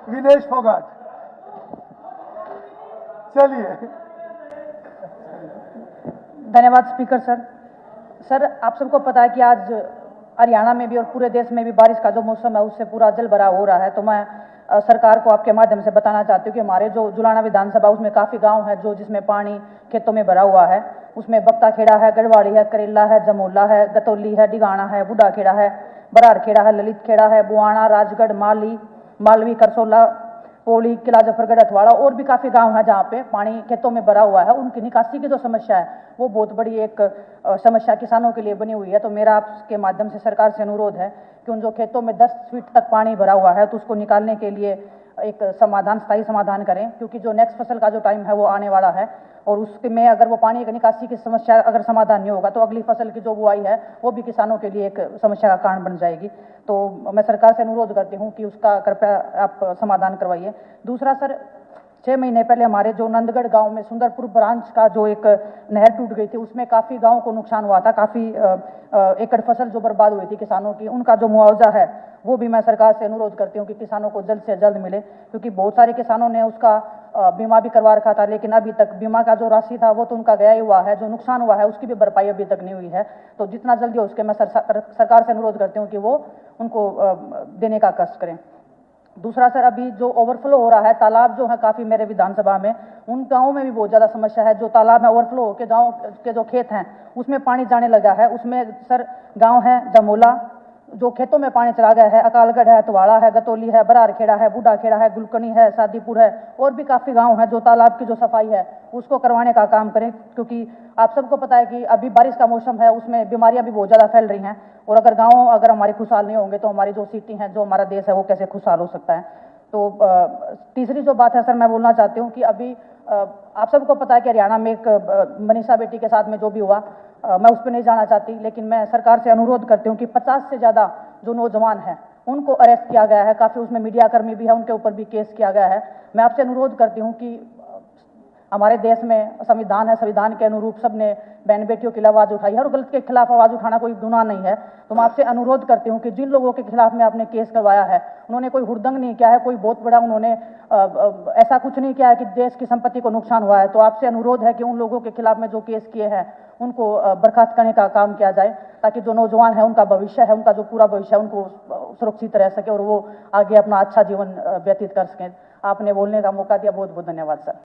विनेश फोगाट। चलिए। धन्यवाद speaker sir. Sir, आप सबको पता है कि आज हरियाणा में भी और पूरे देश में भी बारिश का जो मौसम है उससे पूरा जल भराव हो रहा है। तो मैं सरकार को आपके माध्यम से बताना चाहती हूँ कि हमारे जो जुलाना विधानसभा उसमें काफ़ी गांव है जो जिसमें पानी खेतों में भरा हुआ है। उसमें बक्ता खेड़ा है, गढ़वाड़ी है, करेला है, जमोला है, गतौली है, डिगाना है, बूढ़ा खेड़ा है, बरार खेड़ा है, ललित खेड़ा है, बुआना, राजगढ़, मालवी, करसोला, पोली, किला जफरगढ़, अथवाड़ा और भी काफ़ी गांव हैं जहाँ पे पानी खेतों में भरा हुआ है। उनकी निकासी की जो समस्या है वो बहुत बड़ी एक समस्या किसानों के लिए बनी हुई है। तो मेरा आपके माध्यम से सरकार से अनुरोध है कि उन जो खेतों में 10 फीट तक पानी भरा हुआ है तो उसको निकालने के लिए एक समाधान, स्थायी समाधान करें, क्योंकि जो नेक्स्ट फसल का जो टाइम है वो आने वाला है और उसमें अगर वो पानी की निकासी की समस्या अगर समाधान नहीं होगा तो अगली फसल की जो बुआई है वो भी किसानों के लिए एक समस्या का कारण बन जाएगी। तो मैं सरकार से अनुरोध करती हूँ कि उसका कृपया आप समाधान करवाइए। दूसरा सर, 6 महीने पहले हमारे जो नंदगढ़ गांव में सुंदरपुर ब्रांच का जो एक नहर टूट गई थी उसमें काफ़ी गांव को नुकसान हुआ था, काफ़ी एकड़ फसल जो बर्बाद हुई थी किसानों की, उनका जो मुआवजा है वो भी मैं सरकार से अनुरोध करती हूँ कि किसानों को जल्द से जल्द मिले, क्योंकि बहुत सारे किसानों ने उसका बीमा भी करवा रखा था लेकिन अभी तक बीमा का जो राशि था वो तो उनका गया ही हुआ है, जो नुकसान हुआ है उसकी भी भरपाई अभी तक नहीं हुई है। तो जितना जल्दी हो उसके मैं सरकार से अनुरोध करती हूँ कि वो उनको देने का कष्ट करें। दूसरा सर, अभी जो ओवरफ्लो हो रहा है तालाब जो है काफ़ी मेरे विधानसभा में, उन गाँवों में भी बहुत ज़्यादा समस्या है। जो तालाब में ओवरफ्लो होकर गाँव के जो खेत हैं उसमें पानी जाने लगा है। उसमें सर गांव है जमोला जो खेतों में पानी चला गया है, अकालगढ़ है, अतवाड़ा है, गतौली है, बरार खेड़ा है, बूढ़ा खेड़ा है, गुलकनी है, सादीपुर है और भी काफ़ी गांव हैं जो तालाब की जो सफाई है उसको करवाने का काम करें, क्योंकि आप सबको पता है कि अभी बारिश का मौसम है उसमें बीमारियां भी बहुत ज़्यादा फैल रही हैं और अगर हमारे खुशहाल नहीं होंगे तो हमारी जो सिटी है, जो हमारा देश है वो कैसे खुशहाल हो सकता है। तो तीसरी जो बात है सर, मैं बोलना चाहती हूँ कि अभी आप सबको पता है कि हरियाणा में एक मनीषा बेटी के साथ में जो भी हुआ, मैं उस पर नहीं जाना चाहती, लेकिन मैं सरकार से अनुरोध करती हूँ कि 50 से ज़्यादा जो नौजवान हैं उनको अरेस्ट किया गया है, काफ़ी उसमें मीडियाकर्मी भी है, उनके ऊपर भी केस किया गया है। मैं आपसे अनुरोध करती हूँ कि हमारे देश में संविधान है, संविधान के अनुरूप सबने बहन बेटियों की आवाज़ उठाई है और गलत के खिलाफ आवाज़ उठाना कोई गुनाह नहीं है। तो मैं आपसे अनुरोध करती हूँ कि जिन लोगों के खिलाफ में आपने केस करवाया है उन्होंने कोई हुड़दंग नहीं किया है, कोई बहुत बड़ा उन्होंने ऐसा कुछ नहीं किया है कि देश की संपत्ति को नुकसान हुआ है। तो आपसे अनुरोध है कि उन लोगों के खिलाफ में जो केस किए हैं उनको बर्खास्त करने का काम किया जाए, ताकि जो नौजवान है उनका भविष्य है, उनका जो पूरा भविष्य है उनको सुरक्षित रह सके और वो आगे अपना अच्छा जीवन व्यतीत कर सकें। आपने बोलने का मौका दिया, बहुत बहुत धन्यवाद सर।